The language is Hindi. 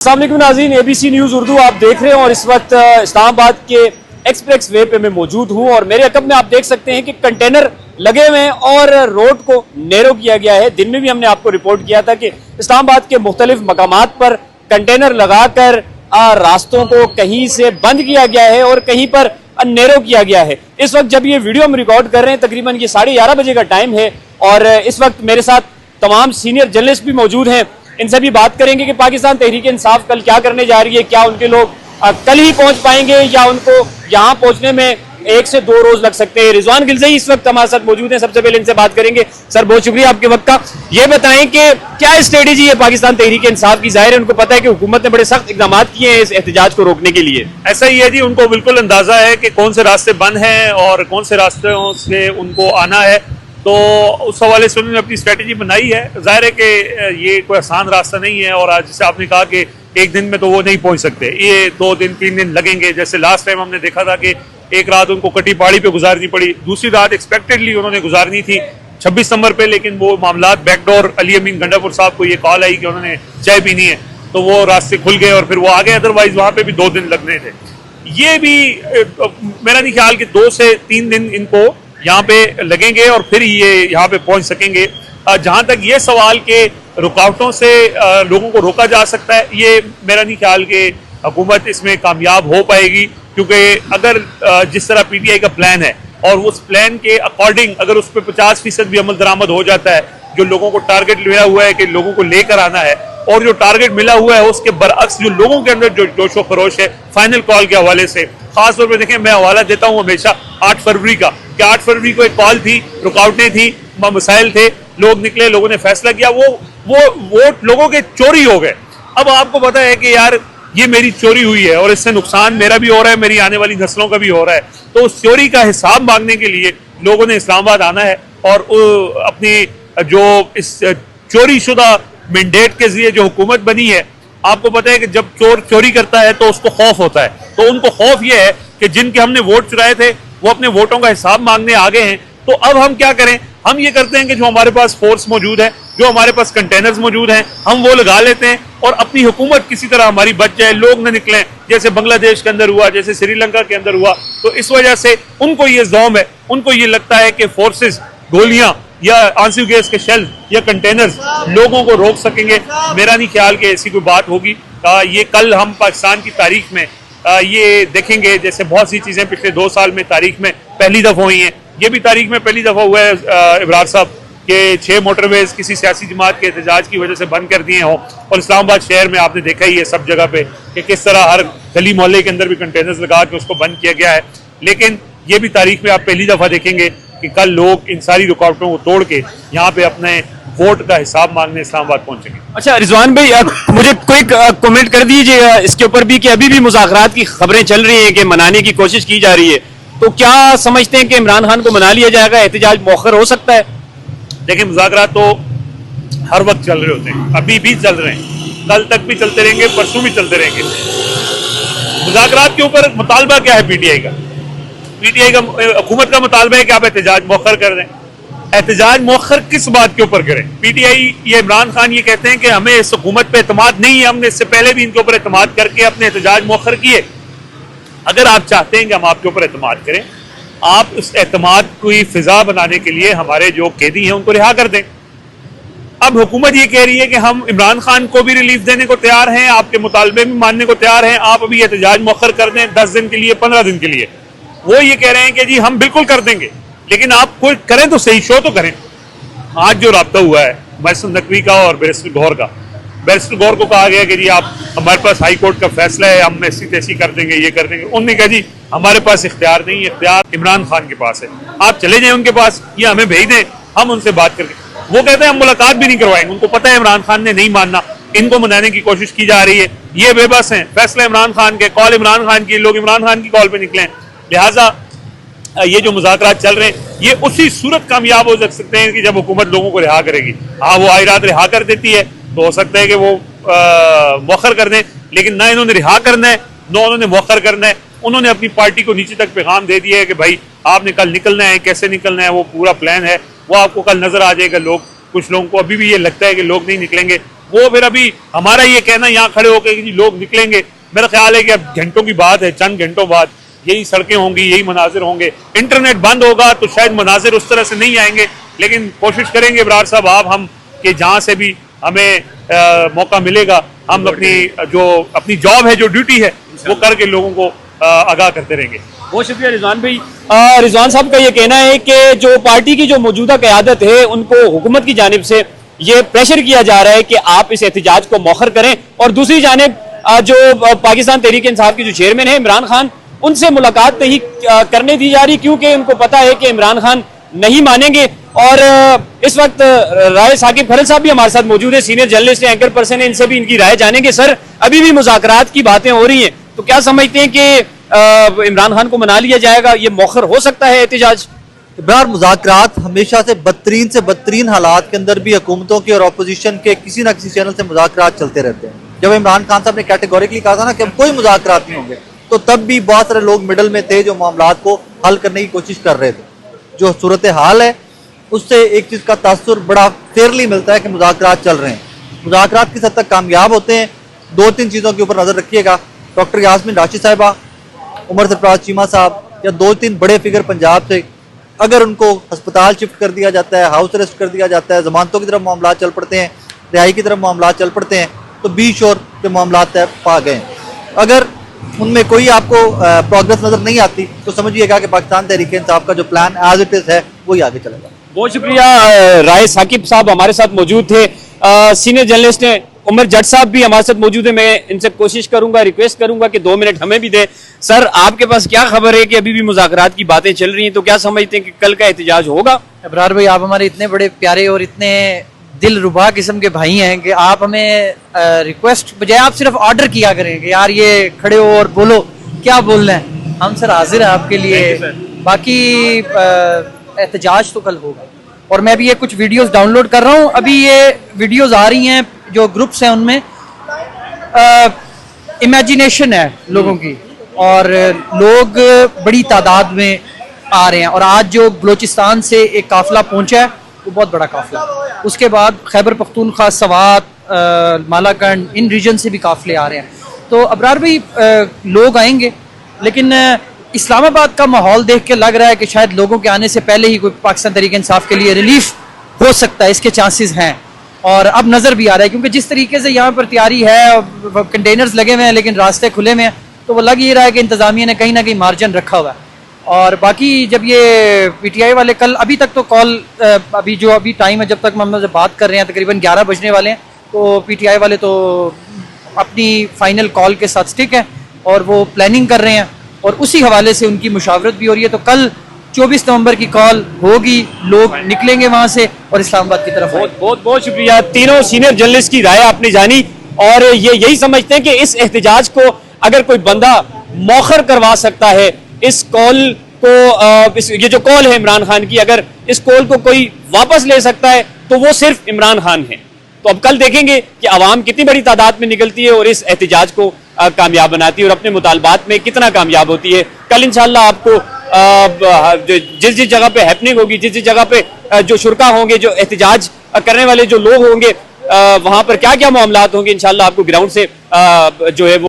अस्सलाम वालेकुम नाज़रीन, एबीसी न्यूज़ उर्दू आप देख रहे हैं और इस वक्त इस्लामाबाद के एक्सप्रेस वे पे मैं मौजूद हूं और मेरे अकब में आप देख सकते हैं कि कंटेनर लगे हुए हैं और रोड को नैरो किया गया है। दिन में भी हमने आपको रिपोर्ट किया था कि इस्लामाबाद के मुख्तलिफ मकामात पर कंटेनर लगाकर रास्तों को कहीं से बंद किया गया है और कहीं पर नैरो किया गया है। इस वक्त जब ये वीडियो हम रिकॉर्ड कर रहे हैं तकरीबन ये 11:30 बजे का टाइम है और इस वक्त मेरे साथ तमाम सीनियर जर्नलिस्ट भी मौजूद हैं। इनसे भी बात करेंगे कि पाकिस्तान तहरीक इंसाफ कल क्या करने जा रही है, क्या उनके लोग कल ही पहुंच पाएंगे या उनको यहां पहुंचने में 1 से 2 रोज लग सकते हैं। रिजवान गिलज़ई इस वक्त हमारे साथ मौजूद हैं। सबसे पहले इनसे बात करेंगे। सर, बहुत शुक्रिया आपके वक्त का। ये बताएं कि क्या स्ट्रेटेजी है पाकिस्तान तहरीक इंसाफ की? जाहिर है उनको पता है कि हुकूमत ने बड़े सख्त इकदाम किए हैं इस एहतजाज को रोकने के लिए। ऐसा ही है जी, उनको बिल्कुल अंदाजा है कि कौन से रास्ते बंद हैं और कौन से रास्तों से उनको आना है, तो उस हवाले से उन्होंने अपनी स्ट्रेटेजी बनाई है। जाहिर है कि ये कोई आसान रास्ता नहीं है और आज जैसे आपने कहा कि एक दिन में तो वो नहीं पहुंच सकते, ये 2 दिन 3 दिन लगेंगे। जैसे लास्ट टाइम हमने देखा था कि एक रात उनको कटी पहाड़ी पे गुजारनी पड़ी, दूसरी रात एक्सपेक्टेडली उन्होंने गुजारनी थी 26 नंबर पे, लेकिन वो मामला बैकडोर अली अमीन गंडापुर साहब को ये कॉल आई कि उन्होंने चाय पीनी है तो वो रास्ते खुल गए और फिर वो आ गए। अदरवाइज वहां पे भी 2 दिन लगने थे। ये भी मेरा नहीं ख्याल कि 2 से 3 दिन इनको यहाँ पे लगेंगे और फिर ये यहाँ पे पहुंच सकेंगे। जहां तक ये सवाल के रुकावटों से लोगों को रोका जा सकता है, ये मेरा नहीं ख्याल कि हुकूमत इसमें कामयाब हो पाएगी, क्योंकि अगर जिस तरह पीटीआई का प्लान है और उस प्लान के अकॉर्डिंग अगर उस पर 50% भी अमल दरामद हो जाता है, जो लोगों को टारगेट मिला हुआ है कि लोगों को लेकर आना है, और जो टारगेट मिला हुआ है उसके बरअक्स जो लोगों के अंदर जो जोशो खरोश है फाइनल कॉल के हवाले से, खासतौर पर देखें, मैं हवाला देता हूँ हमेशा 8 फरवरी का, कि 8 फरवरी को एक कॉल थी, रुकावटें थी, मसाइल थे, लोग निकले, लोगों ने फैसला किया, वो वोट लोगों के चोरी हो गए। अब आपको पता है कि यार ये मेरी चोरी हुई है और इससे नुकसान मेरा भी हो रहा है, मेरी आने वाली नस्लों का भी हो रहा है, तो उस चोरी का हिसाब मांगने के लिए लोगों ने इस्लामाबाद आना है और अपनी जो इस चोरी शुदा मैंडेट के जरिए जो हुकूमत बनी है, आपको पता है कि जब चोर चोरी करता है तो उसको खौफ होता है, तो उनको खौफ ये है कि जिनके हमने वोट चुराए थे वो अपने वोटों का हिसाब मांगने आ गए हैं। तो अब हम क्या करें? हम ये करते हैं कि जो हमारे पास फोर्स मौजूद है, जो हमारे पास कंटेनर्स मौजूद हैं, हम वो लगा लेते हैं और अपनी हुकूमत किसी तरह हमारी बच जाए, लोग न निकलें, जैसे बांग्लादेश के अंदर हुआ, जैसे श्रीलंका के अंदर हुआ। तो इस वजह से उनको ये ज़ौम है, उनको ये लगता है कि फोर्सेस गोलियां या आंसू गैस के शेल या कंटेनर्स लोगों को रोक सकेंगे। मेरा नहीं ख्याल कि ऐसी कोई बात होगी। ये कल हम पाकिस्तान की तारीख में ये देखेंगे, जैसे बहुत सी चीज़ें पिछले 2 साल में तारीख में पहली दफ़ा हुई हैं, ये भी तारीख में पहली दफ़ा हुआ है इब्रार साहब के 6 मोटरवेज किसी सियासी जमात के एहतजाज की वजह से बंद कर दिए हों। और इस्लामाबाद शहर में आपने देखा ही है सब जगह पे कि किस तरह हर गली मोहल्ले के अंदर भी कंटेनर्स लगा के उसको बंद किया गया है। लेकिन ये भी तारीख में आप पहली दफ़ा देखेंगे कि कल लोग इन सारी रुकावटों को तोड़ के यहाँ पे अपने वोट का हिसाब मांगने इस्लामाबाद पहुंचेंगे। अच्छा रिजवान भाई, मुझे क्विक कमेंट कर दीजिएगा इसके ऊपर भी कि अभी भी मुज़ाकरात की खबरें चल रही हैं कि मनाने की कोशिश की जा रही है, तो क्या समझते हैं कि इमरान खान को मना लिया जाएगा, एहतजाज मौखर हो सकता है? देखिए, मुज़ाकरात तो हर वक्त चल रहे होते हैं, अभी भी चल रहे हैं, कल तक भी चलते रहेंगे, परसों भी चलते रहेंगे। मुज़ाकरात के ऊपर मुतालबा क्या है पीटीआई का? पीटीआई का हुकूमत का मुतालबा है कि आप एहतजाज मौखर कर दें। एहतजाज मौखर किस बात के ऊपर करें? पीटीआई ये इमरान खान ये कहते हैं कि हमें इस हुकूमत पे एतमाद नहीं है, हमने इससे पहले भी इनके ऊपर एतमाद करके अपने एहतजाज मौखर किए। अगर आप चाहते हैं कि हम आपके ऊपर एतमाद करें, आप उस एतमाद की फिजा बनाने के लिए हमारे जो कैदी हैं उनको रिहा कर दें। अब हुकूमत ये कह रही है कि हम इमरान खान को भी रिलीफ देने को तैयार हैं, आपके मुतालबे भी मानने को तैयार हैं, आप अभी एहतजाज मौखर कर दें 10 दिन के लिए, 15 दिन के लिए। वो ये कह रहे हैं कि जी हम बिल्कुल कर देंगे, लेकिन आप कोई करें तो सही, शो तो करें। आज जो रब्ता हुआ है बैरिस्टर नकवी का और बैरिस्टर गौहर का, बैरिस्टर गौहर को कहा गया कि जी आप, हमारे पास हाई कोर्ट का फैसला है, हम ऐसी तैसी कर देंगे, ये कर देंगे। उन्होंने कहा जी हमारे पास इख्तियार नहीं है, इख्तियार इमरान खान के पास है, आप चले जाएं उनके पास या हमें भेज दें, हम उनसे बात करके। वो कहते हैं हम मुलाकात भी नहीं करवाएंगे, उनको पता है इमरान खान ने नहीं मानना, इनको मनाने की कोशिश की जा रही है, ये बेबस हैं, फैसला इमरान खान के, कॉल इमरान खान की, लोग इमरान खान की कॉल पर निकले। लिहाजा ये जो मुज़ाकरात चल रहे हैं ये उसी सूरत कामयाब हो सकते हैं कि जब हुकूमत लोगों को रिहा करेगी। हाँ, वो आई रात रिहा कर देती है तो हो सकता है कि वो मौखर कर दें, लेकिन ना इन्होंने रिहा करना है ना उन्होंने मौखर करना है। उन्होंने अपनी पार्टी को नीचे तक पैगाम दे दिया है कि भाई आपने कल निकलना है, कैसे निकलना है वो पूरा प्लान है, वो आपको कल नजर आ जाएगा। लोग, कुछ लोगों को अभी भी ये लगता है कि लोग नहीं निकलेंगे, वो फिर अभी हमारा ये कहना यहाँ खड़े होकर कि जी लोग निकलेंगे, मेरा ख्याल है कि अब घंटों की बात है, चंद घंटों बाद यही सड़कें होंगी, यही मनाजिर होंगे। इंटरनेट बंद होगा तो शायद मनाजिर उस तरह से नहीं आएंगे, लेकिन कोशिश करेंगे इब्रार साहब आप हम कि जहाँ से भी हमें मौका मिलेगा हम अपनी जॉब है, जो ड्यूटी है, वो करके लोगों को आगाह करते रहेंगे। बहुत शुक्रिया रिजवान भाई। रिजवान साहब का ये कहना है कि जो पार्टी की जो मौजूदा क़यादत है उनको हुकूमत की जानिब से ये प्रेशर किया जा रहा है कि आप इस एहतजाज को मौखर करें, और दूसरी जानिब जो पाकिस्तान तहरीक इंसाफ के जो चेयरमैन है इमरान खान, उनसे मुलाकात नहीं करने दी जा रही, क्योंकि उनको पता है कि इमरान खान नहीं मानेंगे। और इस वक्त राय साकिब खरल साहब भी हमारे साथ मौजूद है, सीनियर जर्नलिस्ट है, एंकर पर्सन है, इनसे भी इनकी राय जानेंगे। सर, अभी भी मुज़ाकरात की बातें हो रही हैं, तो क्या समझते हैं कि इमरान खान को मना लिया जाएगा, ये मौखर हो सकता है एहतजाज? इब्रार, मुज़ाकरात हमेशा से बदतरीन हालात के अंदर भी हुकूमतों के और अपोजिशन के किसी ना किसी चैनल से मुज़ाकरात चलते रहते हैं। जब इमरान खान साहब ने कैटेगोरिकली कहा था ना कि अब कोई मुज़ाकरात नहीं होंगे, तो तब भी बहुत सारे लोग मिडल में थे जो मामलात को हल करने की कोशिश कर रहे थे। जो सूरत हाल है उससे एक चीज़ का तासुर बड़ा फेयरली मिलता है कि मुज़ाकरात चल रहे हैं। मुज़ाकरात किस हद तक कामयाब होते हैं, दो तीन चीज़ों के ऊपर नज़र रखिएगा। डॉक्टर यास्मीन राशिद साहिबा, उमर सरफराज चीमा साहब, या दो तीन बड़े फिगर पंजाब से, अगर उनको अस्पताल शिफ्ट कर दिया जाता है, हाउस अरेस्ट कर दिया जाता है, जमानतों की तरफ मामला चल पड़ते हैं, रिहाई की तरफ मामला चल पड़ते हैं, तो 20 श्योर के मामला तय पा गए। अगर उनमें कोई आपको प्रोग्रेस नजर नहीं आती तो समझिएगा कि पाकिस्तान तहरीक इंसाफ का जो प्लान एज इट इज है वही आगे चलेगा। बहुत शुक्रिया। राय साकिब साहब हमारे साथ मौजूद थे, सीनियर जर्नलिस्ट हैं, उमर जट साहब भी हमारे साथ मौजूद है। मैं इनसे कोशिश करूंगा, रिक्वेस्ट करूंगा कि 2 मिनट हमें भी दें। सर, आपके पास क्या खबर है कि अभी भी मुज़ाकरात की बातें चल रही हैं, तो क्या समझते हैं कि कल का एहतजाज होगा? अबरार भाई, आप हमारे इतने बड़े प्यारे और इतने दिल रुबा किस्म के भाई हैं कि आप हमें रिक्वेस्ट बजाय आप सिर्फ ऑर्डर किया करें कि यार ये खड़े हो और बोलो क्या बोलना है। हम सर हाजिर हैं आपके लिए। बाकी एहतजाज तो कल होगा, और मैं भी ये कुछ वीडियोस डाउनलोड कर रहा हूँ। अभी ये वीडियोस आ रही हैं जो ग्रुप्स हैं उनमें इमेजिनेशन है लोगों की, और लोग बड़ी तादाद में आ रहे हैं। और आज जो बलोचिस्तान से एक काफिला पहुंचा है वो बहुत बड़ा काफिला, उसके बाद खैबर पख्तूनख्वा, सवात, मालाकंड, इन रीजन से भी काफिले आ रहे हैं। तो अबरार भाई, लोग आएंगे, लेकिन इस्लामाबाद का माहौल देख के लग रहा है कि शायद लोगों के आने से पहले ही कोई पाकिस्तान तहरीक इंसाफ के लिए रिलीफ हो सकता है, इसके चांसेस हैं। और अब नज़र भी आ रहा है, क्योंकि जिस तरीके से यहाँ पर तैयारी है, कंटेनर्स लगे हुए हैं लेकिन रास्ते खुले हुए हैं, तो वो लग ये रहा है कि इंतज़ामिया ने कहीं ना कहीं मार्जिन रखा हुआ है। और बाकी जब ये पीटीआई वाले कल, अभी तक तो कॉल, अभी टाइम है जब तक हम बात कर रहे हैं तकरीबन 11 बजने वाले हैं, तो पीटीआई वाले तो अपनी फाइनल कॉल के साथ स्टिक है और वो प्लानिंग कर रहे हैं, और उसी हवाले से उनकी मुशावरत भी हो रही है। तो कल 24 नवंबर की कॉल होगी, लोग निकलेंगे वहां से और इस्लामाबाद की तरफ। बहुत शुक्रिया। तीनों सीनियर जर्नलिस्ट की राय आपने जानी, और ये यही समझते हैं कि इस एहतजाज को अगर कोई बंदा मौखर करवा सकता है, इस कॉल को, ये जो कॉल है इमरान खान की, अगर इस कॉल को कोई वापस ले सकता है तो वो सिर्फ इमरान खान है। तो अब कल देखेंगे कि आवाम कितनी बड़ी तादाद में निकलती है और इस एहतजाज को कामयाब बनाती है और अपने मुतालबात में कितना कामयाब होती है। कल इंशाल्लाह आपको जिस जिस जगह पे हैपनिंग होगी, जिस जिस जगह पे जो शुरका होंगे, जो एहतजाज करने वाले जो लोग होंगे, वहां पर क्या क्या मामलात होंगे, इंशाल्लाह आपको ग्राउंड से जो है वो